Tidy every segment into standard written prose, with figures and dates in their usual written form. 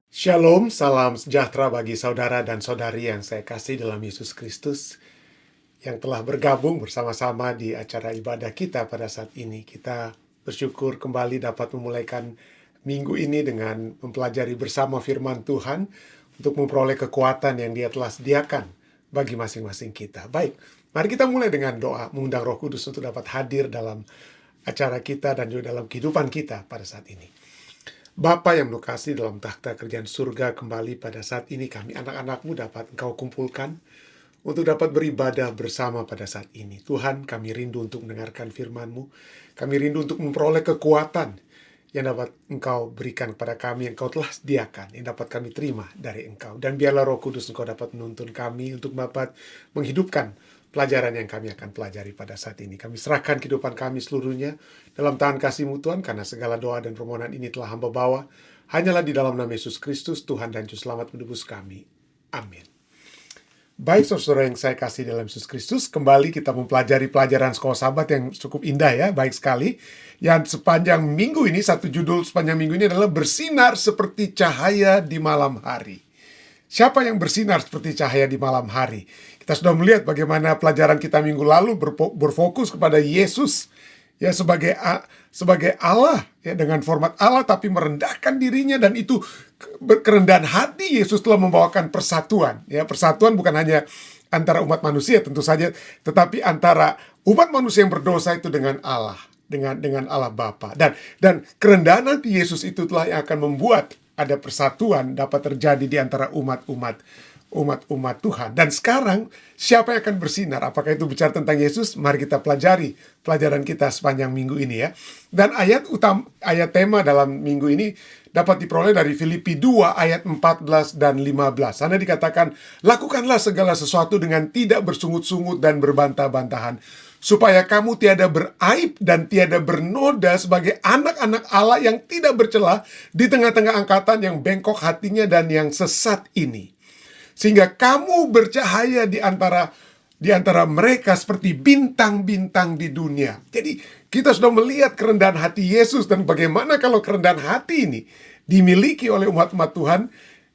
Shalom, salam sejahtera bagi saudara dan saudari yang saya kasih dalam Yesus Kristus yang telah bergabung bersama-sama di acara ibadah kita pada saat ini. Kita bersyukur kembali dapat memulaikan minggu ini dengan mempelajari bersama firman Tuhan untuk memperoleh kekuatan yang Dia telah sediakan bagi masing-masing kita. Baik, mari kita mulai dengan doa, mengundang Roh Kudus untuk dapat hadir dalam acara kita dan juga dalam kehidupan kita pada saat ini. Bapa yang lokasi dalam takhta kerajaan surga, kembali pada saat ini kami anak-anak-Mu dapat Engkau kumpulkan untuk dapat beribadah bersama pada saat ini. Tuhan, kami rindu untuk mendengarkan firman-Mu. Kami rindu untuk memperoleh kekuatan yang dapat Engkau berikan kepada kami, yang Engkau telah sediakan, yang dapat kami terima dari Engkau. Dan biarlah Roh Kudus Engkau dapat menuntun kami untuk dapat menghidupkan pelajaran yang kami akan pelajari pada saat ini. Kami serahkan kehidupan kami seluruhnya dalam tangan kasih-Mu Tuhan, karena segala doa dan permohonan ini telah hamba bawa hanyalah di dalam nama Yesus Kristus, Tuhan dan Juru Selamat menebus kami. Amin. Baik saudara yang saya kasih dalam Yesus Kristus, kembali kita mempelajari pelajaran sekolah sahabat yang cukup indah ya, baik sekali. Yang sepanjang minggu ini, satu judul sepanjang minggu ini adalah bersinar seperti cahaya di malam hari. Siapa yang bersinar seperti cahaya di malam hari? Kita sudah melihat bagaimana pelajaran kita minggu lalu berfokus kepada Yesus ya sebagai Allah ya, dengan format Allah tapi merendahkan dirinya, dan itu kerendahan hati Yesus telah membawakan persatuan. Ya, persatuan bukan hanya antara umat manusia tentu saja, tetapi antara umat manusia yang berdosa itu dengan Allah, dengan Allah Bapa. Dan kerendahan hati Yesus itu telah yang akan membuat ada persatuan dapat terjadi di antara umat-umat Tuhan. Dan sekarang siapa yang akan bersinar? Apakah itu bicara tentang Yesus? Mari kita pelajari pelajaran kita sepanjang minggu ini ya. Dan ayat tema dalam minggu ini dapat diperoleh dari Filipi 2 ayat 14 dan 15. Sana dikatakan, lakukanlah segala sesuatu dengan tidak bersungut-sungut dan berbantah-bantahan, supaya kamu tiada beraib dan tiada bernoda sebagai anak-anak Allah yang tidak bercela di tengah-tengah angkatan yang bengkok hatinya dan yang sesat ini. Sehingga kamu bercahaya di antara mereka seperti bintang-bintang di dunia. Jadi kita sudah melihat kerendahan hati Yesus, dan bagaimana kalau kerendahan hati ini dimiliki oleh umat-umat Tuhan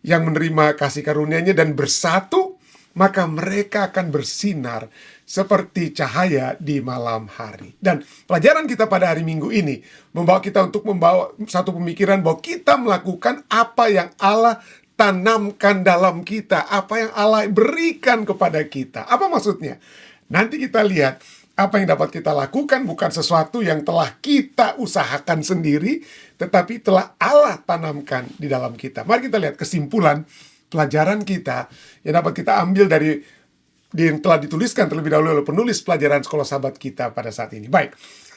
yang menerima kasih karunia-Nya dan bersatu, maka mereka akan bersinar seperti cahaya di malam hari. Dan pelajaran kita pada hari Minggu ini membawa kita untuk membawa satu pemikiran bahwa kita melakukan apa yang Allah tanamkan dalam kita, apa yang Allah berikan kepada kita. Apa maksudnya? Nanti kita lihat apa yang dapat kita lakukan bukan sesuatu yang telah kita usahakan sendiri, tetapi telah Allah tanamkan di dalam kita. Mari kita lihat kesimpulan pelajaran kita yang dapat kita ambil dari yang telah dituliskan terlebih dahulu oleh penulis pelajaran sekolah sahabat kita pada saat ini. Baik,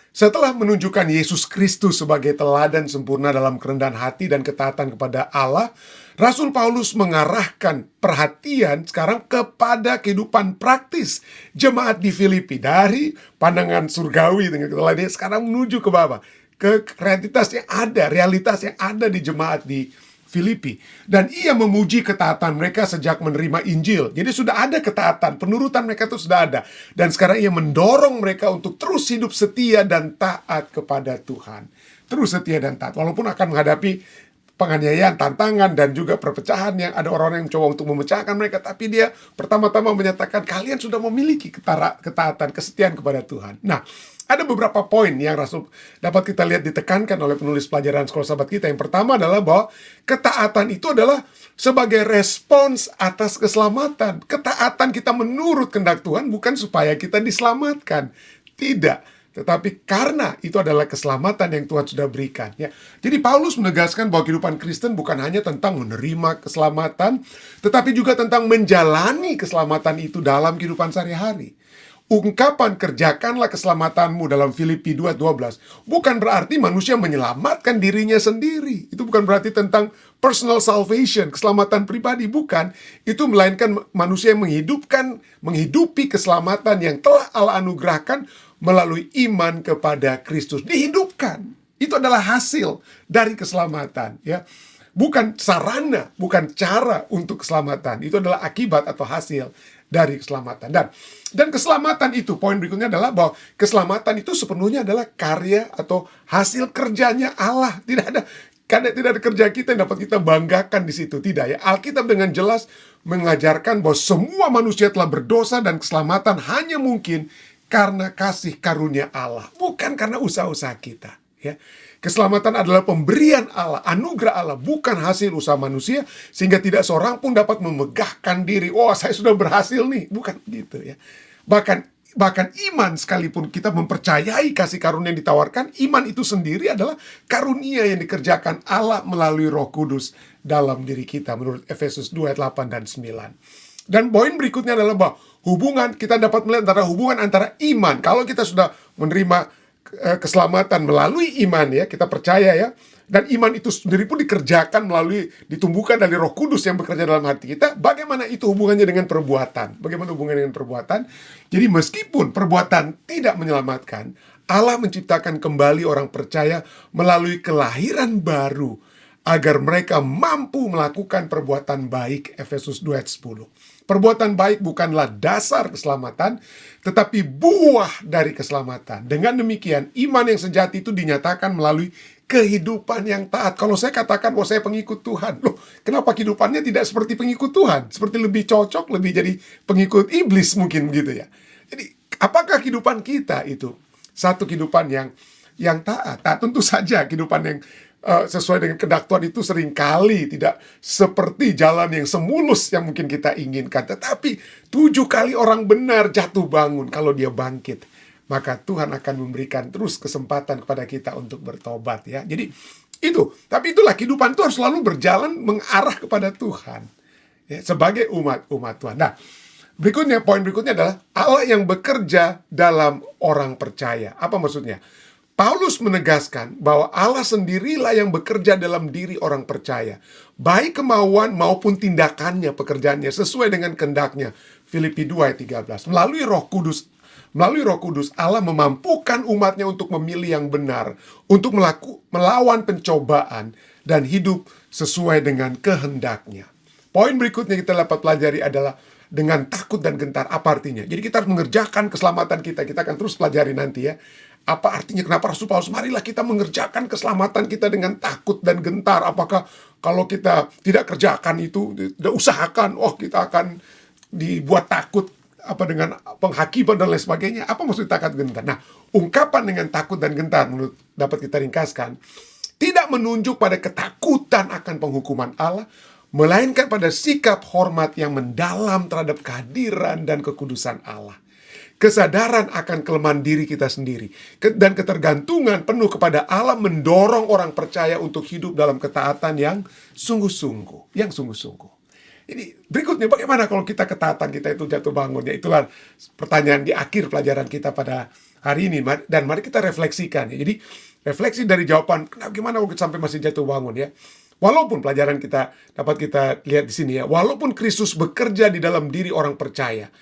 setelah menunjukkan Yesus Kristus sebagai teladan sempurna dalam kerendahan hati dan ketaatan kepada Allah, Rasul Paulus mengarahkan perhatian sekarang kepada kehidupan praktis jemaat di Filipi. Dari pandangan surgawi dengan keteladannya, sekarang menuju ke bawah, ke realitas yang ada di jemaat di Filipi. Dan ia memuji ketaatan mereka sejak menerima Injil. Jadi sudah ada ketaatan, penurutan mereka itu sudah ada. Dan sekarang ia mendorong mereka untuk terus hidup setia dan taat kepada Tuhan. Terus setia dan taat, walaupun akan menghadapi penganiayaan, tantangan, dan juga perpecahan yang ada orang-orang yang mencoba untuk memecahkan mereka. Tapi dia pertama-tama menyatakan, kalian sudah memiliki ketaatan, kesetiaan kepada Tuhan. Nah, ada beberapa poin yang Rasul dapat kita lihat ditekankan oleh penulis pelajaran sekolah sahabat kita. Yang pertama adalah bahwa ketaatan itu adalah sebagai respons atas keselamatan. Ketaatan kita menurut kehendak Tuhan bukan supaya kita diselamatkan. Tidak. Tetapi karena itu adalah keselamatan yang Tuhan sudah berikan. Ya. Jadi Paulus menegaskan bahwa kehidupan Kristen bukan hanya tentang menerima keselamatan, tetapi juga tentang menjalani keselamatan itu dalam kehidupan sehari-hari. Ungkapan kerjakanlah keselamatanmu dalam Filipi 2:12 bukan berarti manusia menyelamatkan dirinya sendiri. Itu bukan berarti tentang personal salvation, keselamatan pribadi, bukan. Itu melainkan manusia yang menghidupi keselamatan yang telah Allah anugerahkan melalui iman kepada Kristus. Dihidupkan. Itu adalah hasil dari keselamatan, ya. Bukan sarana, bukan cara untuk keselamatan. Itu adalah akibat atau hasil dari keselamatan. Dan keselamatan itu, poin berikutnya adalah bahwa keselamatan itu sepenuhnya adalah karya atau hasil kerjanya Allah. Tidak ada Karena tidak ada kerja kita yang dapat kita banggakan di situ. Tidak ya. Alkitab dengan jelas mengajarkan bahwa semua manusia telah berdosa dan keselamatan hanya mungkin karena kasih karunia Allah. Bukan karena usaha-usaha kita. Ya. Keselamatan adalah pemberian Allah, anugerah Allah, bukan hasil usaha manusia. Sehingga tidak seorang pun dapat memegahkan diri. Oh, saya sudah berhasil nih. Bukan gitu ya. Bahkan iman, sekalipun kita mempercayai kasih karunia yang ditawarkan, iman itu sendiri adalah karunia yang dikerjakan Allah melalui Roh Kudus dalam diri kita, menurut Efesus 2 ayat 8 dan 9. Dan poin berikutnya adalah bahwa kita dapat melihat hubungan antara iman. Kalau kita sudah menerima keselamatan melalui iman ya, kita percaya ya, dan iman itu sendiri pun dikerjakan ditumbuhkan dari Roh Kudus yang bekerja dalam hati kita. Bagaimana itu hubungannya dengan perbuatan? Bagaimana hubungannya dengan perbuatan? Jadi meskipun perbuatan tidak menyelamatkan, Allah menciptakan kembali orang percaya melalui kelahiran baru agar mereka mampu melakukan perbuatan baik. Efesus 2 ayat 10. Perbuatan baik bukanlah dasar keselamatan, tetapi buah dari keselamatan. Dengan demikian, iman yang sejati itu dinyatakan melalui kehidupan yang taat. Kalau saya katakan bahwa saya pengikut Tuhan, loh, kenapa kehidupannya tidak seperti pengikut Tuhan? Seperti lebih cocok, lebih jadi pengikut iblis mungkin begitu ya. Jadi, apakah kehidupan kita itu satu kehidupan yang taat? Nah, tentu saja kehidupan yang sesuai dengan kehendak Tuhan itu seringkali tidak seperti jalan yang semulus yang mungkin kita inginkan. Tetapi 7 kali orang benar jatuh bangun. Kalau dia bangkit, maka Tuhan akan memberikan terus kesempatan kepada kita untuk bertobat ya. Jadi tapi itulah kehidupan itu harus selalu berjalan mengarah kepada Tuhan ya, sebagai umat Tuhan. Nah, poin berikutnya adalah Allah yang bekerja dalam orang percaya. Apa maksudnya? Paulus menegaskan bahwa Allah sendirilah yang bekerja dalam diri orang percaya, baik kemauan maupun tindakannya, pekerjaannya sesuai dengan kehendaknya. Filipi 2 ayat 13. Melalui Roh Kudus Allah memampukan umatnya untuk memilih yang benar, untuk melawan pencobaan dan hidup sesuai dengan kehendaknya. Poin berikutnya kita dapat pelajari adalah dengan takut dan gentar. Apa artinya? Jadi kita harus mengerjakan keselamatan kita. Kita akan terus pelajari nanti ya. Apa artinya? Kenapa Rasul Paulus? Marilah kita mengerjakan keselamatan kita dengan takut dan gentar. Apakah kalau kita tidak kerjakan itu, tidak usahakan, kita akan dibuat takut dengan penghakiman dan lain sebagainya? Apa maksud takut gentar? Nah, ungkapan dengan takut dan gentar menurut dapat kita ringkaskan, tidak menunjuk pada ketakutan akan penghukuman Allah, melainkan pada sikap hormat yang mendalam terhadap kehadiran dan kekudusan Allah. Kesadaran akan kelemahan diri kita sendiri dan ketergantungan penuh kepada Allah mendorong orang percaya untuk hidup dalam ketaatan yang sungguh-sungguh. Jadi berikutnya, bagaimana kalau ketaatan kita itu jatuh bangun? Ya, itulah pertanyaan di akhir pelajaran kita pada hari ini. Dan mari kita refleksikan ya. Jadi refleksi dari jawaban, gimana kalau kita sampai masih jatuh bangun ya? Walaupun pelajaran kita dapat kita lihat di sini ya, walaupun Kristus bekerja di dalam diri orang percaya,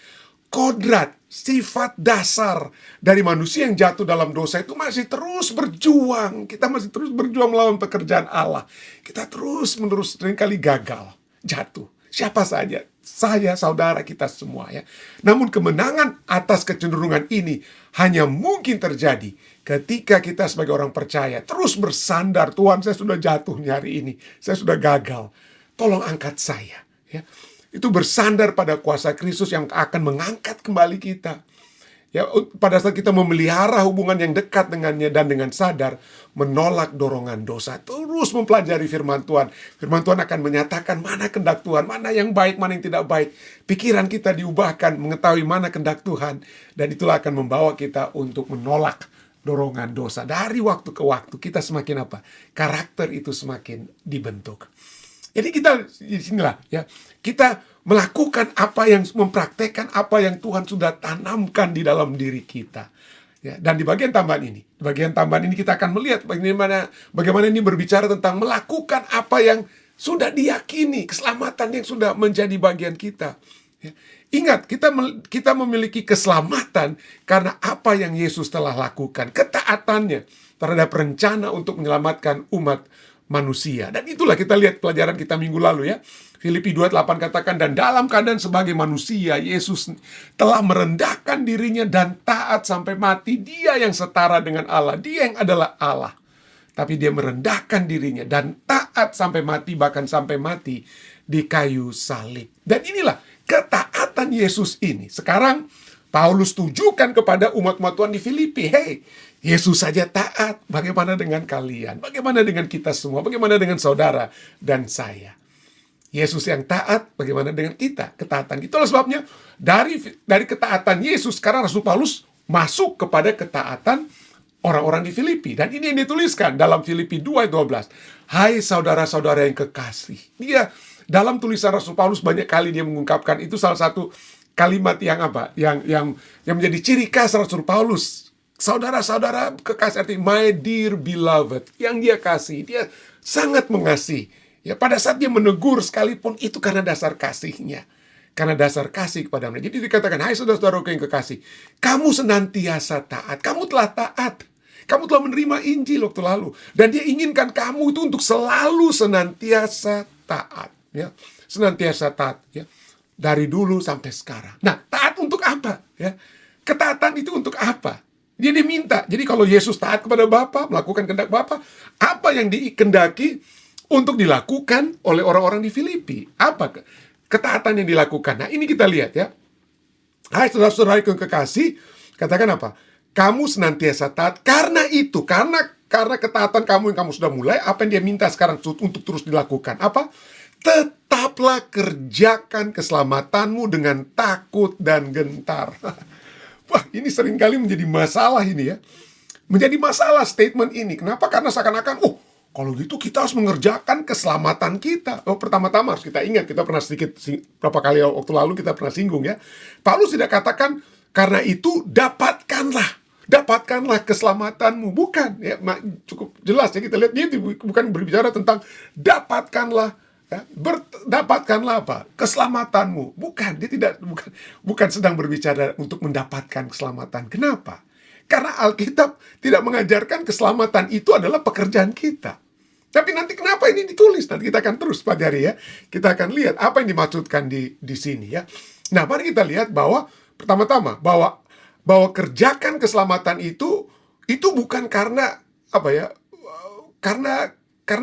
kodrat, sifat dasar dari manusia yang jatuh dalam dosa itu masih terus berjuang. Kita masih terus berjuang melawan pekerjaan Allah. Kita terus-menerus seringkali gagal, jatuh. Siapa saja, saya, saudara kita semua ya. Namun kemenangan atas kecenderungan ini hanya mungkin terjadi ketika kita sebagai orang percaya terus bersandar, Tuhan, saya sudah jatuh hari ini, saya sudah gagal, tolong angkat saya ya. Itu bersandar pada kuasa Kristus yang akan mengangkat kembali kita. Ya, pada saat kita memelihara hubungan yang dekat dengannya dan dengan sadar menolak dorongan dosa, terus mempelajari firman Tuhan. Firman Tuhan akan menyatakan mana kehendak Tuhan, mana yang baik, mana yang tidak baik. Pikiran kita diubahkan, mengetahui mana kehendak Tuhan, dan itulah akan membawa kita untuk menolak dorongan dosa. Dari waktu ke waktu kita semakin karakter itu semakin dibentuk. Jadi kita di sinilah ya, kita melakukan mempraktekkan apa yang Tuhan sudah tanamkan di dalam diri kita. Ya, dan di bagian tambahan ini kita akan melihat bagaimana ini berbicara tentang melakukan apa yang sudah diyakini, keselamatan yang sudah menjadi bagian kita. Ya. Ingat, kita memiliki keselamatan karena apa yang Yesus telah lakukan, ketaatannya terhadap rencana untuk menyelamatkan umat manusia. Dan itulah kita lihat pelajaran kita minggu lalu ya. Filipi 2:8 katakan, dan dalam keadaan sebagai manusia, Yesus telah merendahkan dirinya dan taat sampai mati. Dia yang setara dengan Allah. Dia yang adalah Allah. Tapi dia merendahkan dirinya dan taat sampai mati, bahkan sampai mati di kayu salib. Dan inilah ketaatan Yesus ini. Sekarang Paulus tujukan kepada umat-umat Tuhan di Filipi. Hei, Yesus saja taat. Bagaimana dengan kalian? Bagaimana dengan kita semua? Bagaimana dengan saudara dan saya? Yesus yang taat, bagaimana dengan kita? Ketaatan. Itulah sebabnya dari ketaatan Yesus, sekarang Rasul Paulus masuk kepada ketaatan orang-orang di Filipi. Dan ini yang dituliskan dalam Filipi 2 ayat 12. Hai saudara-saudara yang kekasih. Dia dalam tulisan Rasul Paulus banyak kali dia mengungkapkan, itu salah satu kalimat yang apa? Yang menjadi ciri khas Rasul Paulus. Saudara-saudara kekasih, artinya my dear beloved, yang dia kasih, dia sangat mengasihi. Ya, pada saat dia menegur sekalipun itu karena dasar kasihnya. Karena dasar kasih kepada mereka. Jadi dikatakan, hai saudara-saudara yang kekasih, kamu senantiasa taat. Kamu telah taat. Kamu telah menerima Injil waktu lalu. Dan dia inginkan kamu itu untuk selalu senantiasa taat. Ya. Senantiasa taat. Ya. Dari dulu sampai sekarang. Nah, taat untuk apa? Ya. Ketaatan itu untuk apa? Dia diminta. Jadi kalau Yesus taat kepada Bapa, melakukan kehendak Bapa, apa yang dikehendaki untuk dilakukan oleh orang-orang di Filipi? Apa ketaatan yang dilakukan? Nah, ini kita lihat ya. Hai saudara-saudara yang kekasih, katakan apa? Kamu senantiasa taat karena itu, karena ketaatan kamu yang kamu sudah mulai, apa yang dia minta sekarang untuk terus dilakukan? Apa? Tetaplah kerjakan keselamatanmu dengan takut dan gentar. Wah, ini seringkali menjadi masalah ini ya. Menjadi masalah statement ini. Kenapa? Karena seakan-akan, kalau gitu kita harus mengerjakan keselamatan kita. Pertama-tama harus kita ingat, kita pernah berapa kali waktu lalu kita pernah singgung ya. Paulus tidak katakan, karena itu dapatkanlah keselamatanmu. Bukan, ya, cukup jelas ya kita lihat, dia bukan berbicara tentang dapatkanlah, ya, dapatkanlah apa? Keselamatanmu. Bukan, dia bukan sedang berbicara untuk mendapatkan keselamatan. Kenapa? Karena Alkitab tidak mengajarkan keselamatan itu adalah pekerjaan kita. Tapi nanti kenapa ini ditulis? Nanti kita akan terus pelajari ya. Kita akan lihat apa yang dimaksudkan di sini ya. Nah, mari kita lihat bahwa pertama-tama bahwa kerjakan keselamatan itu bukan karena apa ya? Karena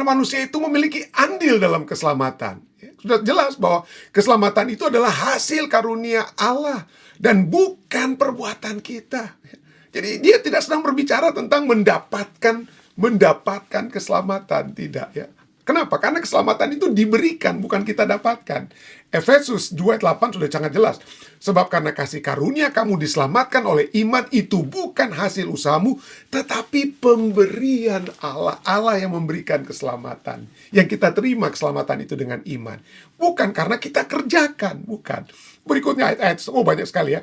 manusia itu memiliki andil dalam keselamatan. Sudah jelas bahwa keselamatan itu adalah hasil karunia Allah dan bukan perbuatan kita. Jadi dia tidak sedang berbicara tentang mendapatkan keselamatan, tidak ya. Kenapa? Karena keselamatan itu diberikan, bukan kita dapatkan. Efesus 2 ayat 8 sudah sangat jelas. Sebab karena kasih karunia kamu diselamatkan oleh iman, itu bukan hasil usahamu, tetapi pemberian Allah. Allah yang memberikan keselamatan. Yang kita terima keselamatan itu dengan iman. Bukan karena kita kerjakan, bukan. Berikutnya ayat-ayat, banyak sekali ya.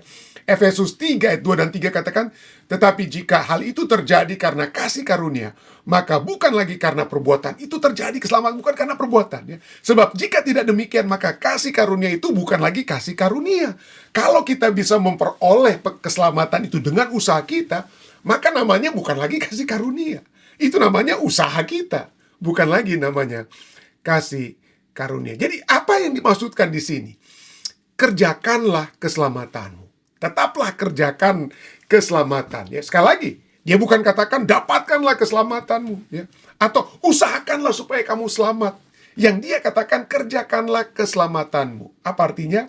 Efesus 3 ayat 2 dan 3 katakan, tetapi jika hal itu terjadi karena kasih karunia, maka bukan lagi karena perbuatan. Itu terjadi keselamatan bukan karena perbuatan ya. Sebab jika tidak demikian, maka kasih karunia itu bukan lagi kasih karunia. Kalau kita bisa memperoleh keselamatan itu dengan usaha kita, maka namanya bukan lagi kasih karunia. Itu namanya usaha kita, bukan lagi namanya kasih karunia. Jadi apa yang dimaksudkan di sini? Kerjakanlah keselamatanmu. Tetaplah kerjakan keselamatan. Ya, sekali lagi, dia bukan katakan dapatkanlah keselamatanmu, ya, atau usahakanlah supaya kamu selamat. Yang dia katakan kerjakanlah keselamatanmu. Apa artinya?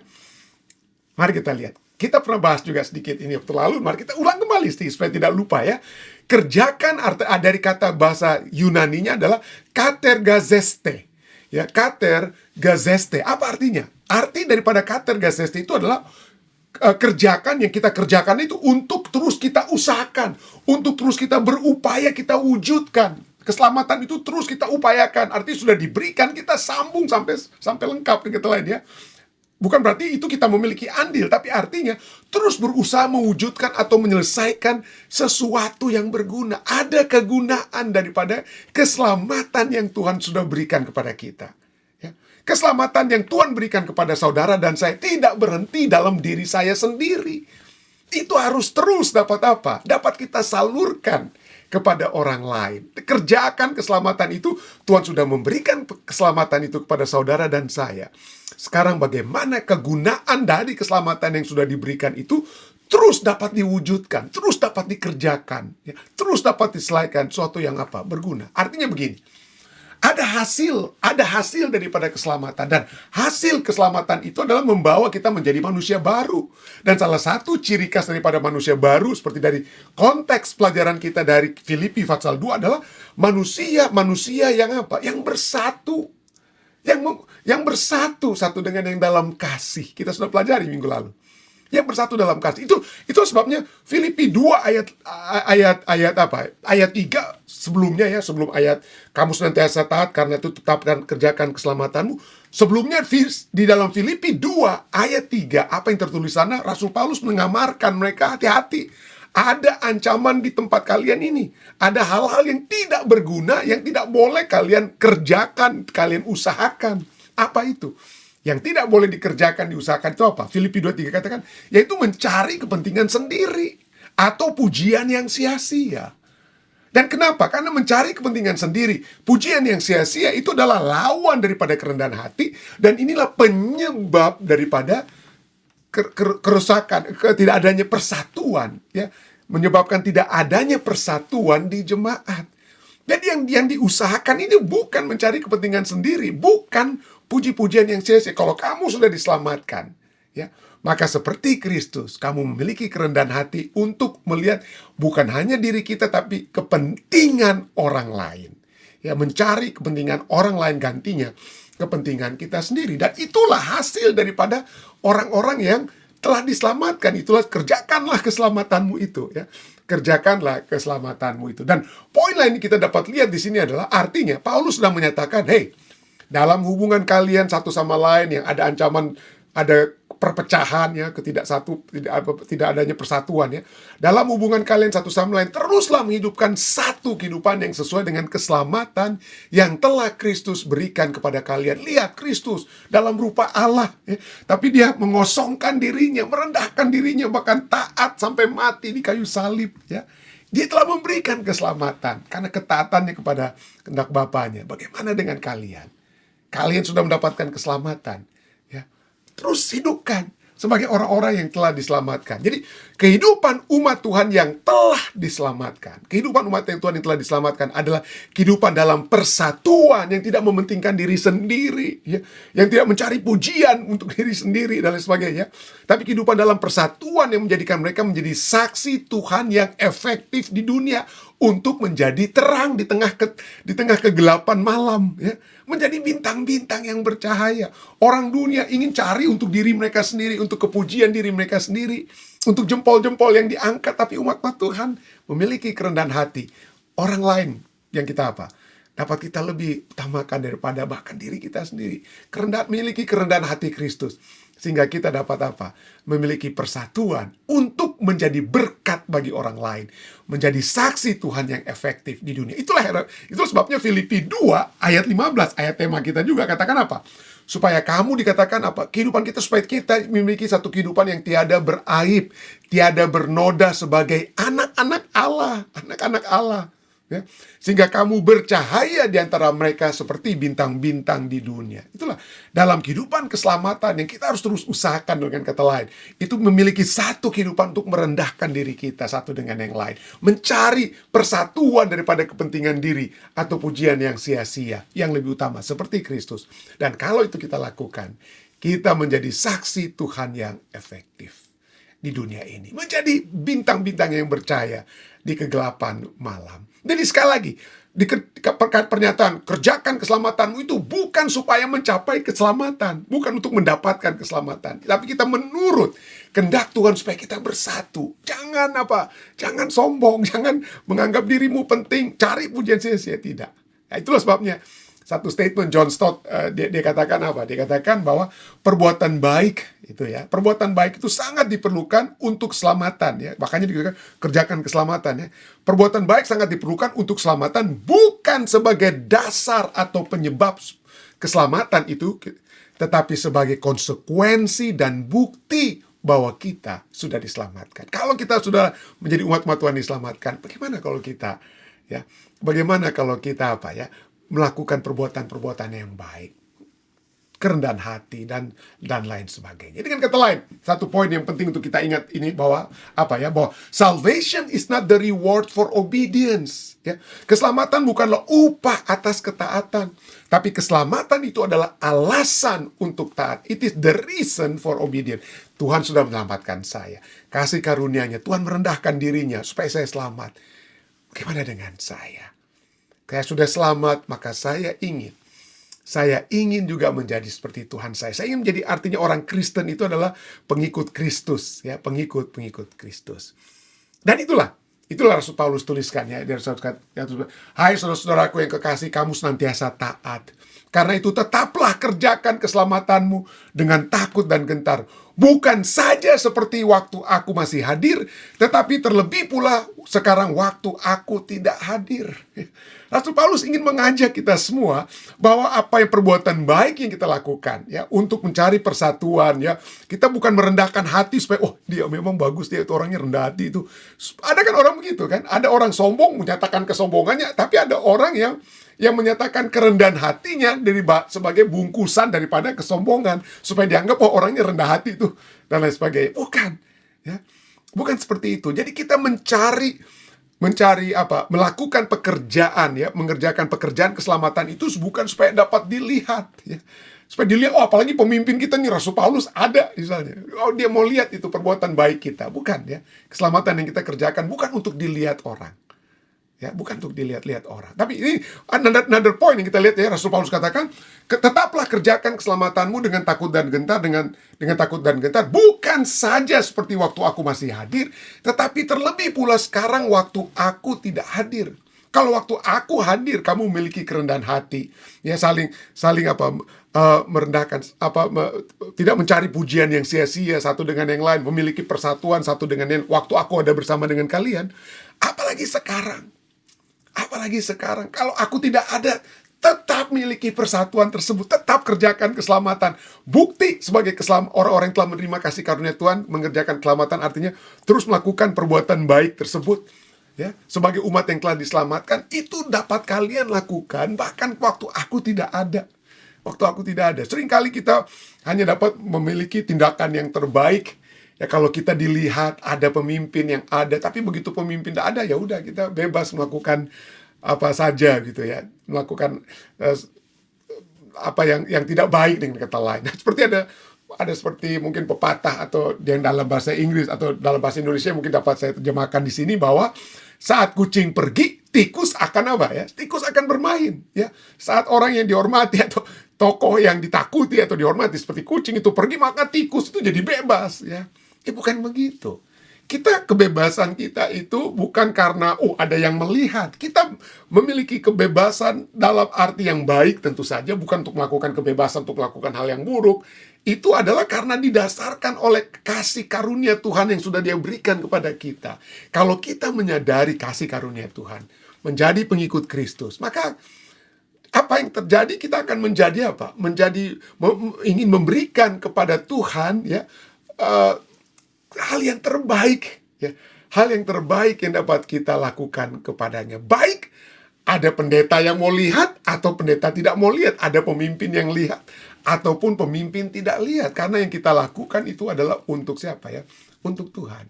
Mari kita lihat. Kita pernah bahas juga sedikit ini waktu lalu. Mari kita ulang kembali supaya tidak lupa ya. Kerjakan dari kata bahasa Yunaninya adalah katergazeste. Ya, katergazeste. Apa artinya? Arti daripada katergazeste itu adalah kerjakan, yang kita kerjakan itu untuk terus kita usahakan, untuk terus kita berupaya kita wujudkan. Keselamatan itu terus kita upayakan. Artinya sudah diberikan, kita sambung sampai lengkap dengan kata lain ya. Bukan berarti itu kita memiliki andil, tapi artinya terus berusaha mewujudkan atau menyelesaikan sesuatu yang berguna. Ada kegunaan daripada keselamatan yang Tuhan sudah berikan kepada kita. Keselamatan yang Tuhan berikan kepada saudara dan saya tidak berhenti dalam diri saya sendiri. Itu harus terus dapat apa? Dapat kita salurkan kepada orang lain. Kerjakan keselamatan itu, Tuhan sudah memberikan keselamatan itu kepada saudara dan saya. Sekarang bagaimana kegunaan dari keselamatan yang sudah diberikan itu terus dapat diwujudkan, terus dapat dikerjakan, ya, terus dapat diselesaikan sesuatu yang apa? Berguna. Artinya begini, ada hasil daripada keselamatan, dan hasil keselamatan itu adalah membawa kita menjadi manusia baru. Dan salah satu ciri khas daripada manusia baru, seperti dari konteks pelajaran kita dari Filipi pasal 2, adalah manusia yang apa? Yang bersatu. Yang bersatu satu dengan yang dalam kasih. Kita sudah pelajari minggu lalu. Yang bersatu dalam kasih. Itu sebabnya Filipi 2 ayat apa? Ayat 3 sebelumnya, ya, sebelum ayat kamu senantiasa taat karena itu tetapkan kerjakan keselamatanmu. Sebelumnya di dalam Filipi 2 ayat 3, apa yang tertulis sana? Rasul Paulus mengamarkan mereka, hati-hati. Ada ancaman di tempat kalian ini. Ada hal-hal yang tidak berguna, yang tidak boleh kalian kerjakan, kalian usahakan. Apa itu? Yang tidak boleh dikerjakan, diusahakan itu apa? Filipi 2:3 katakan, yaitu mencari kepentingan sendiri atau pujian yang sia-sia. Dan kenapa? Karena mencari kepentingan sendiri, pujian yang sia-sia itu adalah lawan daripada kerendahan hati, dan inilah penyebab daripada kerusakan, tidak adanya persatuan, ya, menyebabkan tidak adanya persatuan di jemaat. Jadi yang diusahakan ini bukan mencari kepentingan sendiri, bukan puji-pujian yang sia-sia. Kalau kamu sudah diselamatkan, ya, maka seperti Kristus, kamu memiliki kerendahan hati untuk melihat bukan hanya diri kita, tapi kepentingan orang lain. Ya, mencari kepentingan orang lain gantinya kepentingan kita sendiri. Dan itulah hasil daripada orang-orang yang telah diselamatkan. Itulah, kerjakanlah keselamatanmu itu, ya. Kerjakanlah keselamatanmu itu. Dan poin lain yang kita dapat lihat di sini adalah, artinya Paulus sedang menyatakan, hey, dalam hubungan kalian satu sama lain yang ada ancaman, ada perpecahan, ya, tidak adanya persatuan, ya. Dalam hubungan kalian satu sama lain, teruslah menghidupkan satu kehidupan yang sesuai dengan keselamatan yang telah Kristus berikan kepada kalian. Lihat, Kristus dalam rupa Allah, ya, tapi dia mengosongkan dirinya, merendahkan dirinya, bahkan taat sampai mati di kayu salib, ya. Dia telah memberikan keselamatan karena ketaatannya kepada kehendak Bapanya. Bagaimana dengan kalian? Kalian sudah mendapatkan keselamatan, ya. Terus hidupkan sebagai orang-orang yang telah diselamatkan. Jadi kehidupan umat Tuhan yang telah diselamatkan, kehidupan umat Tuhan yang telah diselamatkan adalah kehidupan dalam persatuan yang tidak mementingkan diri sendiri, ya, yang tidak mencari pujian untuk diri sendiri dan lain sebagainya, tapi kehidupan dalam persatuan yang menjadikan mereka menjadi saksi Tuhan yang efektif di dunia, untuk menjadi terang di tengah kegelapan malam, ya. Menjadi bintang-bintang yang bercahaya. Orang dunia ingin cari untuk diri mereka sendiri, untuk kepujian diri mereka sendiri, untuk jempol-jempol yang diangkat. Tapi umat Tuhan memiliki kerendahan hati. Orang lain yang kita apa? Dapat kita lebih utamakan daripada bahkan diri kita sendiri. Memiliki kerendahan hati Kristus. Sehingga kita dapat apa? Memiliki persatuan untuk menjadi berkat bagi orang lain. Menjadi saksi Tuhan yang efektif di dunia. Itulah sebabnya Filipi 2 ayat 15, ayat tema kita juga katakan apa? Supaya kamu dikatakan apa? Kehidupan kita, supaya kita memiliki satu kehidupan yang tiada beraib, tiada bernoda sebagai anak-anak Allah. Anak-anak Allah. Ya, sehingga kamu bercahaya di antara mereka seperti bintang-bintang di dunia. Itulah dalam kehidupan keselamatan yang kita harus terus usahakan. Dengan kata lain, itu memiliki satu kehidupan untuk merendahkan diri kita satu dengan yang lain, mencari persatuan daripada kepentingan diri atau pujian yang sia-sia, yang lebih utama seperti Kristus. Dan kalau itu kita lakukan, kita menjadi saksi Tuhan yang efektif di dunia ini, menjadi bintang-bintang yang bercahaya di kegelapan malam. Jadi sekali lagi, di pernyataan kerjakan keselamatanmu itu bukan supaya mencapai keselamatan, bukan untuk mendapatkan keselamatan, tapi kita menurut kehendak Tuhan supaya kita bersatu. Jangan sombong, jangan menganggap dirimu penting, cari pujian sia-sia, tidak. Nah, itulah sebabnya satu statement John Stott, dia katakan apa? Dia katakan bahwa perbuatan baik itu, ya, perbuatan baik itu sangat diperlukan untuk keselamatan, ya. Makanya dikatakan kerjakan keselamatan, ya. Perbuatan baik sangat diperlukan untuk keselamatan, bukan sebagai dasar atau penyebab keselamatan itu, tetapi sebagai konsekuensi dan bukti bahwa kita sudah diselamatkan. Kalau kita sudah menjadi umat-umat Tuhan diselamatkan, bagaimana kalau kita, ya, bagaimana kalau kita melakukan perbuatan-perbuatan yang baik? kerendahan hati, dan lain sebagainya. Dengan kata lain, satu poin yang penting untuk kita ingat ini bahwa bahwa salvation is not the reward for obedience. Ya, keselamatan bukanlah upah atas ketaatan, tapi keselamatan itu adalah alasan untuk taat. It is the reason for obedience. Tuhan sudah menyelamatkan saya. Kasih karunia-Nya, Tuhan merendahkan dirinya supaya saya selamat. Bagaimana dengan saya? Saya sudah selamat, maka saya ingin juga menjadi seperti Tuhan saya. Saya ingin menjadi, artinya orang Kristen itu adalah pengikut Kristus, ya, pengikut Kristus. Dan itulah Rasul Paulus tuliskan, ya, hai saudara-saudaraku yang kekasih, kamu senantiasa taat. Karena itu tetaplah kerjakan keselamatanmu dengan takut dan gentar. Bukan saja seperti waktu aku masih hadir, tetapi terlebih pula sekarang waktu aku tidak hadir. Rasul Paulus ingin mengajak kita semua bahwa apa yang perbuatan baik yang kita lakukan, ya, untuk mencari persatuan, ya, kita bukan merendahkan hati supaya dia memang bagus, dia itu orangnya rendah hati itu. Ada kan orang begitu kan? Ada orang sombong menyatakan kesombongannya, tapi ada orang yang menyatakan kerendahan hatinya sebagai bungkusan daripada kesombongan, supaya dianggap orangnya rendah hati itu dan lain sebagainya. Bukan, ya, bukan seperti itu. Jadi kita melakukan pekerjaan, ya, mengerjakan pekerjaan keselamatan itu bukan supaya dapat dilihat, ya. Supaya dilihat, apalagi pemimpin kita nih, Rasul Paulus ada misalnya. Dia mau lihat itu perbuatan baik kita. Bukan, ya. Keselamatan yang kita kerjakan bukan untuk dilihat orang. Ya, bukan untuk dilihat-lihat orang. Tapi ini another point yang kita lihat, ya, Rasul Paulus katakan, tetaplah kerjakan keselamatanmu dengan takut dan gentar, dengan takut dan gentar, bukan saja seperti waktu aku masih hadir, tetapi terlebih pula sekarang waktu aku tidak hadir. Kalau waktu aku hadir, kamu memiliki kerendahan hati, ya, saling merendahkan, tidak mencari pujian yang sia-sia satu dengan yang lain, memiliki persatuan satu dengan yang waktu aku ada bersama dengan kalian. Apalagi sekarang, kalau aku tidak ada, tetap miliki persatuan tersebut, tetap kerjakan keselamatan. Bukti sebagai orang-orang yang telah menerima kasih karunia Tuhan, mengerjakan keselamatan artinya terus melakukan perbuatan baik tersebut, ya, sebagai umat yang telah diselamatkan. Itu dapat kalian lakukan bahkan waktu aku tidak ada. Seringkali kita hanya dapat memiliki tindakan yang terbaik, ya, kalau kita dilihat ada pemimpin yang ada, tapi begitu pemimpin tidak ada, ya udah, kita bebas melakukan apa saja gitu, ya, melakukan apa yang tidak baik dengan kata lain. Seperti ada seperti mungkin pepatah atau yang dalam bahasa Inggris atau dalam bahasa Indonesia mungkin dapat saya terjemahkan di sini, bahwa saat kucing pergi, tikus akan apa, ya? Tikus akan bermain, ya. Saat orang yang dihormati atau tokoh yang ditakuti atau dihormati seperti kucing itu pergi, maka tikus itu jadi bebas, ya. Bukan begitu. Kebebasan kita itu bukan karena ada yang melihat. Kita memiliki kebebasan dalam arti yang baik tentu saja, bukan untuk melakukan kebebasan untuk melakukan hal yang buruk. Itu adalah karena didasarkan oleh kasih karunia Tuhan yang sudah Dia berikan kepada kita. Kalau kita menyadari kasih karunia Tuhan, menjadi pengikut Kristus, maka apa yang terjadi, kita akan menjadi apa? Ingin memberikan kepada Tuhan, ya, hal yang terbaik, ya, hal yang terbaik yang dapat kita lakukan kepadanya. Baik ada pendeta yang mau lihat atau pendeta tidak mau lihat, ada pemimpin yang lihat ataupun pemimpin tidak lihat, karena yang kita lakukan itu adalah untuk siapa, ya? Untuk Tuhan.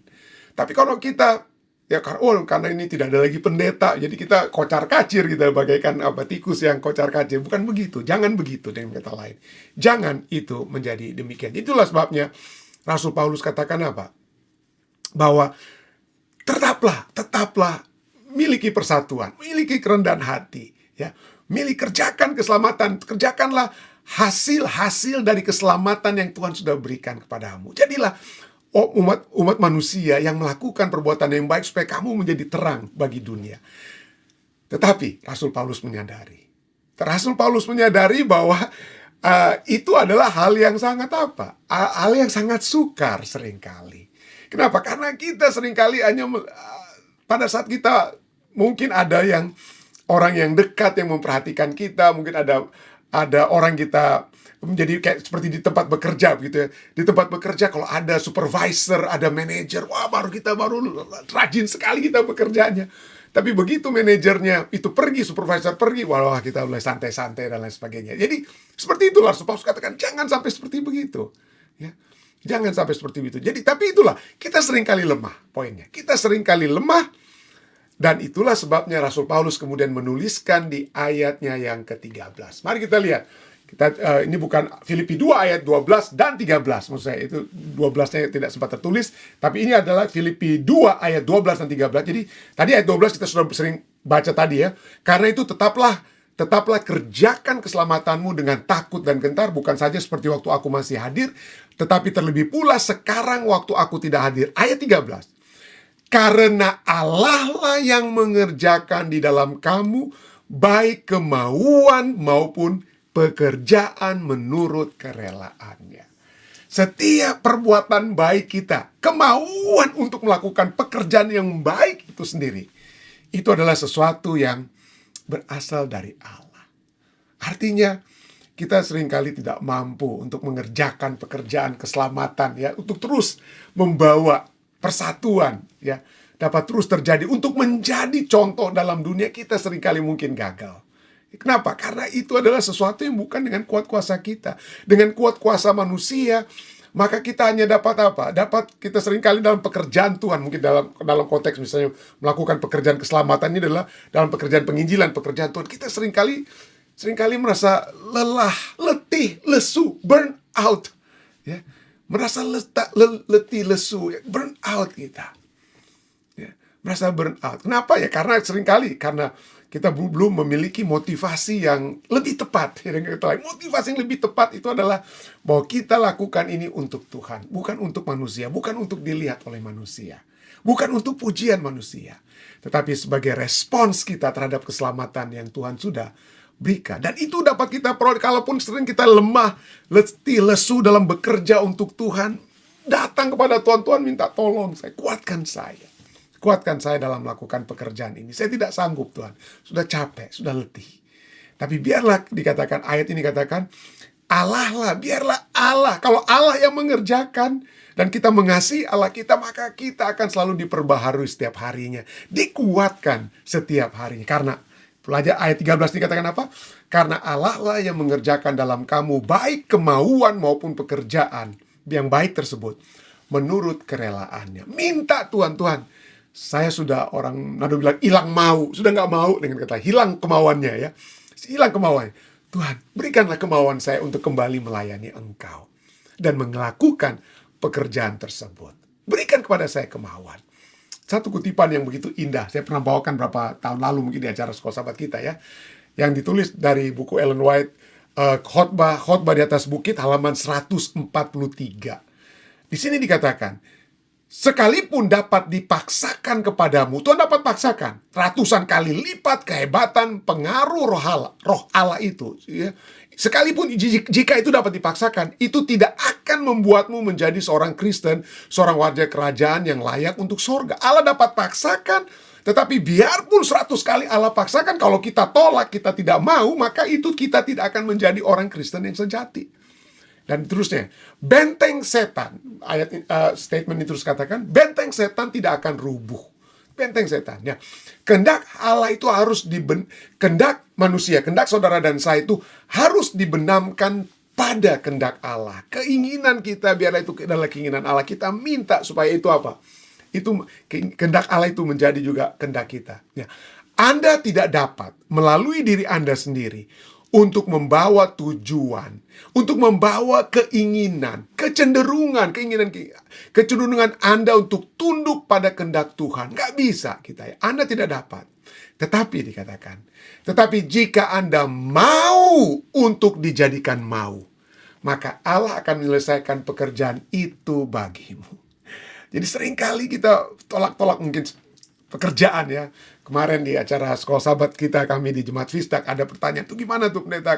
Tapi kalau kita, ya, karena ini tidak ada lagi pendeta, jadi kita kocar-kacir, kita bagaikan tikus yang kocar-kacir. Bukan begitu, jangan begitu dengan kata lain. Jangan itu menjadi demikian. Itulah sebabnya Rasul Paulus katakan apa? Bahwa tetaplah miliki persatuan, miliki kerendahan hati, ya. Kerjakan keselamatan, kerjakanlah hasil dari keselamatan yang Tuhan sudah berikan kepadamu. Jadilah umat manusia yang melakukan perbuatan yang baik supaya kamu menjadi terang bagi dunia. Tetapi Rasul Paulus menyadari bahwa itu adalah hal yang sangat hal yang sangat sukar seringkali. Kenapa? Karena kita seringkali hanya pada saat kita mungkin ada orang yang dekat yang memperhatikan kita, mungkin ada orang kita menjadi kayak seperti di tempat bekerja gitu, ya. Di tempat bekerja kalau ada supervisor, ada manajer, baru rajin sekali kita bekerjanya. Tapi begitu manajernya itu pergi, supervisor pergi, wah kita mulai santai-santai dan lain sebagainya. Jadi seperti itulah Rasul Paulus katakan, jangan sampai seperti begitu. Ya. Jangan sampai seperti itu. Jadi tapi itulah, kita seringkali lemah, poinnya. Kita seringkali lemah, dan itulah sebabnya Rasul Paulus kemudian menuliskan di ayatnya yang ke-13. Mari kita lihat. Ini bukan Filipi 2 ayat 12 dan 13. Maksud saya itu 12-nya tidak sempat tertulis. Tapi ini adalah Filipi 2 ayat 12 dan 13. Jadi tadi ayat 12 kita sudah sering baca tadi ya. Karena itu tetaplah kerjakan keselamatanmu dengan takut dan gentar. Bukan saja seperti waktu aku masih hadir, tetapi terlebih pula sekarang waktu aku tidak hadir. Ayat 13. Karena Allah lah yang mengerjakan di dalam kamu baik kemauan maupun pekerjaan menurut kerelaannya. Setiap perbuatan baik kita, kemauan untuk melakukan pekerjaan yang baik itu sendiri, itu adalah sesuatu yang berasal dari Allah. Artinya, kita seringkali tidak mampu untuk mengerjakan pekerjaan keselamatan, ya, untuk terus membawa persatuan, ya, dapat terus terjadi. Untuk menjadi contoh dalam dunia, kita seringkali mungkin gagal. Kenapa? Karena itu adalah sesuatu yang bukan dengan kuat kuasa kita. Dengan kuat kuasa manusia, maka kita hanya dapat apa? Dapat kita seringkali dalam pekerjaan Tuhan. Mungkin dalam konteks misalnya melakukan pekerjaan keselamatan ini adalah dalam pekerjaan penginjilan, pekerjaan Tuhan. Kita seringkali merasa lelah, letih, lesu, burn out. Ya. Merasa letih, lesu, burn out kita. Ya. Merasa burn out. Kenapa ya? Karena seringkali kita belum memiliki motivasi yang lebih tepat. Motivasi yang lebih tepat itu adalah bahwa kita lakukan ini untuk Tuhan, bukan untuk manusia, bukan untuk dilihat oleh manusia, bukan untuk pujian manusia, tetapi sebagai respons kita terhadap keselamatan yang Tuhan sudah berikan. Dan itu dapat kita peroleh, kalaupun sering kita lemah, letih, lesu dalam bekerja untuk Tuhan, datang kepada Tuhan, minta tolong saya, kuatkan saya dalam melakukan pekerjaan ini. Saya tidak sanggup Tuhan. Sudah capek, sudah letih. Tapi biarlah dikatakan, ayat ini katakan, Allah lah, biarlah Allah. Kalau Allah yang mengerjakan dan kita mengasihi Allah kita, maka kita akan selalu diperbaharui setiap harinya. Dikuatkan setiap harinya. Karena, pelajar ayat 13 dikatakan apa? Karena Allah lah yang mengerjakan dalam kamu baik kemauan maupun pekerjaan yang baik tersebut menurut kerelaannya. Minta Tuhan, saya sudah, orang Nado bilang hilang mau, sudah nggak mau, dengan kata hilang kemauannya ya, hilang kemauan. Tuhan, berikanlah kemauan saya untuk kembali melayani Engkau dan melakukan pekerjaan tersebut. Berikan kepada saya kemauan. Satu kutipan yang begitu indah, saya pernah bawakan berapa tahun lalu mungkin di acara Sekolah Sahabat kita ya, yang ditulis dari buku Ellen White, khotbah di atas bukit, halaman 143. Di sini dikatakan, sekalipun dapat dipaksakan kepadamu, Tuhan dapat paksakan ratusan kali lipat kehebatan pengaruh roh Allah itu. Ya. Sekalipun jika itu dapat dipaksakan, itu tidak akan membuatmu menjadi seorang Kristen, seorang warga kerajaan yang layak untuk sorga. Allah dapat paksakan, tetapi biarpun 100 kali Allah paksakan, kalau kita tolak, kita tidak mau, maka itu kita tidak akan menjadi orang Kristen yang sejati. Dan terusnya, benteng setan, statement itu terus katakan, benteng setan tidak akan rubuh. Benteng setan, ya. Kehendak Allah itu harus kehendak manusia, kehendak saudara dan saya itu harus dibenamkan pada kehendak Allah. Keinginan kita, biarlah itu adalah keinginan Allah, kita minta supaya itu apa? Itu kehendak Allah itu menjadi juga kehendak kita. Ya. Anda tidak dapat melalui diri Anda sendiri untuk membawa tujuan, untuk membawa keinginan, kecenderungan Anda untuk tunduk pada kehendak Tuhan. Nggak bisa kita ya. Anda tidak dapat. Tetapi dikatakan, tetapi jika Anda mau untuk dijadikan mau, maka Allah akan menyelesaikan pekerjaan itu bagimu. Jadi seringkali kita tolak-tolak mungkin pekerjaan ya. Kemarin di acara Sekolah Sahabat kita, kami di Jemaat Vistak, ada pertanyaan, itu gimana tuh pendeta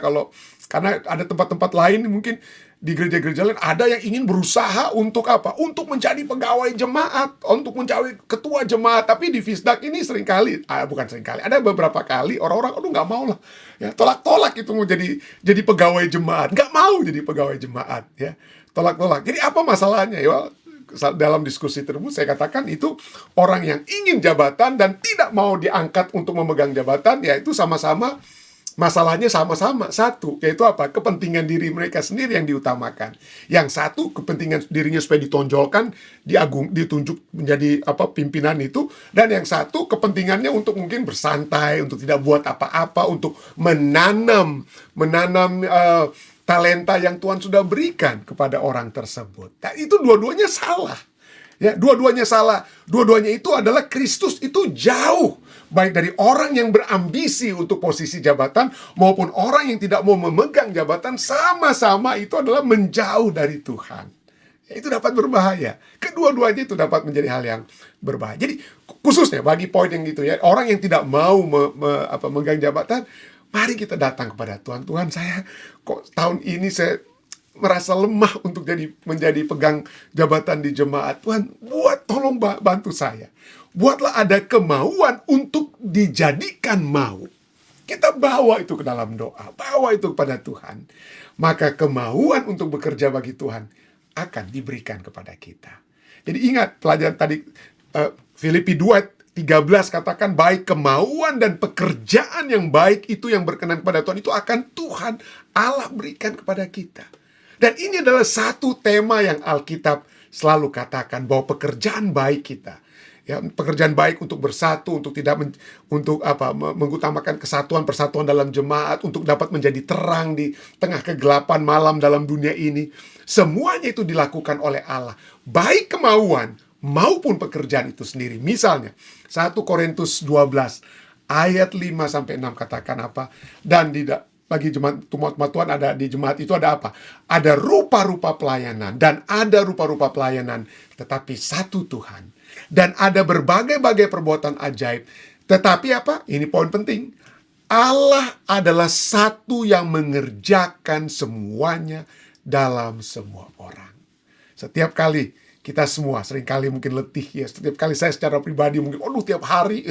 karena ada tempat-tempat lain mungkin di gereja-gereja lain ada yang ingin berusaha untuk apa? Untuk menjadi pegawai jemaat, untuk menjadi ketua jemaat. Tapi di Vistak ini ada beberapa kali orang-orang nggak mau lah. Ya, tolak-tolak itu mau jadi pegawai jemaat, nggak mau jadi pegawai jemaat ya. Tolak-tolak. Jadi apa masalahnya ya? dalam diskusi tersebut saya katakan itu orang yang ingin jabatan dan tidak mau diangkat untuk memegang jabatan, yaitu sama-sama masalahnya sama-sama satu, yaitu apa? Kepentingan diri mereka sendiri yang diutamakan. Yang satu kepentingan dirinya supaya ditonjolkan, ditunjuk menjadi pimpinan itu, dan yang satu kepentingannya untuk mungkin bersantai, untuk tidak buat apa-apa, untuk menanam talenta yang Tuhan sudah berikan kepada orang tersebut. Nah, itu dua-duanya salah. Ya, dua-duanya salah. Dua-duanya itu adalah Kristus itu jauh. Baik dari orang yang berambisi untuk posisi jabatan maupun orang yang tidak mau memegang jabatan, sama-sama itu adalah menjauh dari Tuhan. Ya, itu dapat berbahaya. Kedua-duanya itu dapat menjadi hal yang berbahaya. Jadi khususnya bagi poin yang gitu ya, orang yang tidak mau memegang jabatan, mari kita datang kepada Tuhan. Tuhan, saya kok tahun ini saya merasa lemah untuk menjadi pegang jabatan di jemaat. Tuhan, tolong bantu saya. Buatlah ada kemauan untuk dijadikan mau. Kita bawa itu ke dalam doa, bawa itu kepada Tuhan. Maka kemauan untuk bekerja bagi Tuhan akan diberikan kepada kita. Jadi ingat pelajaran tadi, Filipi 2:13 katakan, baik kemauan dan pekerjaan yang baik itu yang berkenan kepada Tuhan, itu akan Tuhan Allah berikan kepada kita. Dan ini adalah satu tema yang Alkitab selalu katakan, bahwa pekerjaan baik kita, ya, pekerjaan baik untuk bersatu, untuk mengutamakan kesatuan, persatuan dalam jemaat, untuk dapat menjadi terang di tengah kegelapan malam dalam dunia ini. Semuanya itu dilakukan oleh Allah, baik kemauan maupun pekerjaan itu sendiri. Misalnya 1 Korintus 12 ayat 5-6 katakan apa? Dan bagi jemaat Tuhan ada di jemaat itu ada apa? Ada rupa-rupa pelayanan dan ada rupa-rupa pelayanan, tetapi satu Tuhan. Dan ada berbagai-bagai perbuatan ajaib, tetapi apa? Ini poin penting. Allah adalah satu yang mengerjakan semuanya dalam semua orang. Setiap kali kita semua seringkali mungkin letih ya. Setiap kali saya secara pribadi mungkin tiap hari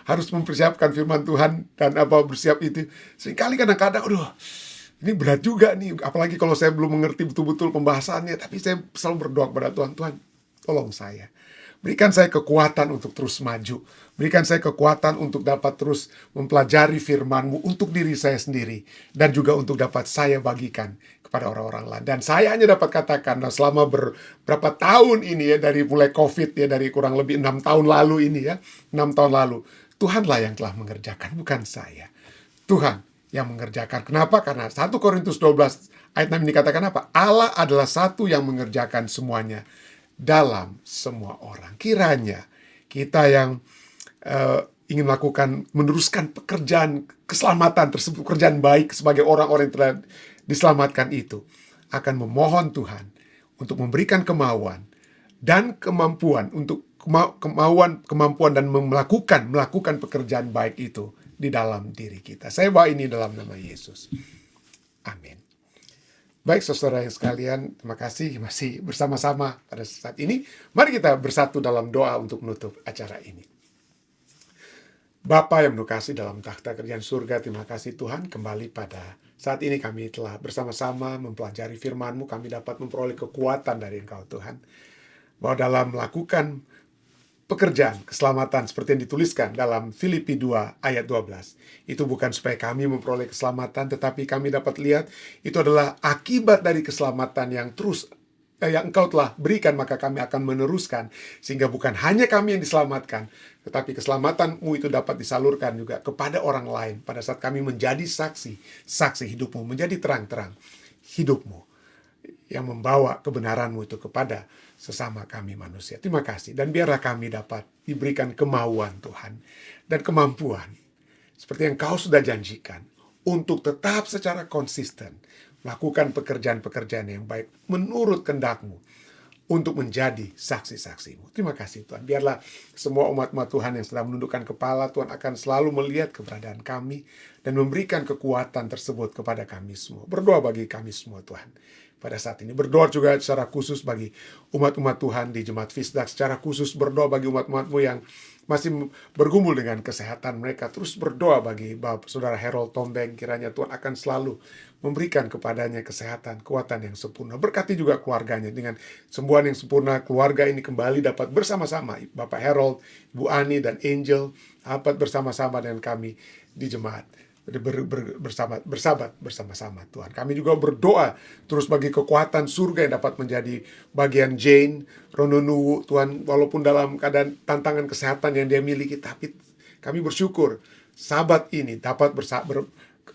harus mempersiapkan firman Tuhan dan bersiap itu. Seringkali kadang-kadang ini berat juga nih, apalagi kalau saya belum mengerti betul-betul pembahasannya. Tapi saya selalu berdoa kepada Tuhan, Tuhan, tolong saya. Berikan saya kekuatan untuk terus maju. Berikan saya kekuatan untuk dapat terus mempelajari firman-Mu untuk diri saya sendiri. Dan juga untuk dapat saya bagikan kepada orang-orang lain. Dan saya hanya dapat katakan, selama berapa tahun ini ya, dari mulai COVID ya, dari kurang lebih 6 tahun lalu ini ya, 6 tahun lalu, Tuhanlah yang telah mengerjakan, bukan saya. Tuhan yang mengerjakan. Kenapa? Karena 1 Korintus 12 ayat 6 ini katakan apa? Allah adalah satu yang mengerjakan semuanya dalam semua orang. Kiranya kita yang ingin meneruskan pekerjaan keselamatan tersebut, pekerjaan baik sebagai orang-orang yang telah diselamatkan itu, akan memohon Tuhan untuk memberikan kemauan dan kemampuan untuk kemampuan dan melakukan pekerjaan baik itu di dalam diri kita. Saya bawa ini dalam nama Yesus. Amin. Baik saudara yang sekalian, terima kasih masih bersama-sama pada saat ini. Mari kita bersatu dalam doa untuk menutup acara ini. Bapa yang berkasih dalam takhta kerajaan surga, terima kasih Tuhan, kembali pada saat ini kami telah bersama-sama mempelajari firman-Mu, kami dapat memperoleh kekuatan dari Engkau Tuhan, bahwa dalam melakukan pekerjaan keselamatan seperti yang dituliskan dalam Filipi 2 ayat 12. Itu bukan supaya kami memperoleh keselamatan, tetapi kami dapat lihat itu adalah akibat dari keselamatan yang Engkau telah berikan, maka kami akan meneruskan. Sehingga bukan hanya kami yang diselamatkan, tetapi keselamatan-Mu itu dapat disalurkan juga kepada orang lain. Pada saat kami menjadi saksi hidup-Mu, menjadi terang-terang hidup-Mu yang membawa kebenaran-Mu itu kepada sesama kami manusia. Terima kasih. Dan biarlah kami dapat diberikan kemauan Tuhan dan kemampuan seperti yang Kau sudah janjikan untuk tetap secara konsisten melakukan pekerjaan-pekerjaan yang baik menurut kehendak-Mu untuk menjadi saksi-saksi-Mu. Terima kasih Tuhan. Biarlah semua umat-umat Tuhan yang sedang menundukkan kepala, Tuhan akan selalu melihat keberadaan kami dan memberikan kekuatan tersebut kepada kami semua. Berdoa bagi kami semua Tuhan. pada saat ini. Berdoa juga secara khusus bagi umat-umat Tuhan di Jemaat Fisdak, secara khusus berdoa bagi umat-umatmu yang masih bergumul dengan kesehatan mereka. Terus berdoa bagi Bapak Saudara Harold Tombeng, kiranya Tuhan akan selalu memberikan kepadanya kesehatan, kekuatan yang sempurna. Berkati juga keluarganya dengan sembuhan yang sempurna. Keluarga ini kembali dapat bersama-sama, Bapak Harold, Bu Ani, dan Angel, dapat bersama-sama dengan kami di jemaat. Bersahabat bersama-sama Tuhan. Kami juga berdoa terus bagi kekuatan surga yang dapat menjadi bagian Jane, Rononuwu, Tuhan, walaupun dalam keadaan tantangan kesehatan yang dia miliki, tapi kami bersyukur sahabat ini dapat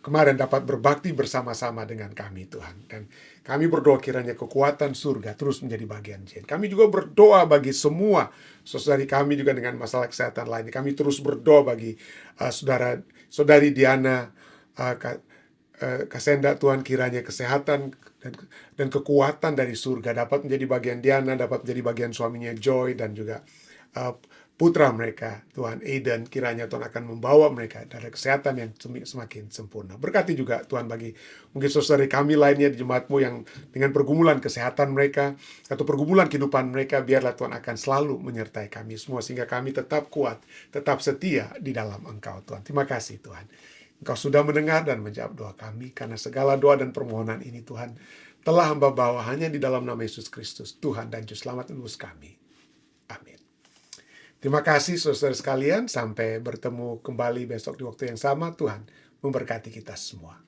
kemarin dapat berbakti bersama-sama dengan kami Tuhan. Dan kami berdoa kiranya kekuatan surga terus menjadi bagian Jane. Kami juga berdoa bagi semua saudari kami juga dengan masalah kesehatan lainnya. Kami terus berdoa bagi saudari Diana Kasenda, Tuhan, kiranya kesehatan dan kekuatan dari surga dapat menjadi bagian Diana, dapat menjadi bagian suaminya Joy, dan juga putra mereka, Tuhan Aiden, kiranya Tuhan akan membawa mereka dari kesehatan yang semakin sempurna. Berkati juga Tuhan bagi mungkin saudari kami lainnya di jemaatmu yang dengan pergumulan kesehatan mereka atau pergumulan kehidupan mereka, biarlah Tuhan akan selalu menyertai kami semua sehingga kami tetap kuat, tetap setia di dalam Engkau Tuhan. Terima kasih Tuhan. Engkau sudah mendengar dan menjawab doa kami, karena segala doa dan permohonan ini Tuhan telah hamba bawa hanya di dalam nama Yesus Kristus, Tuhan dan Juru Selamat Tebus kami. Amin. Terima kasih saudara sekalian, sampai bertemu kembali besok di waktu yang sama. Tuhan memberkati kita semua.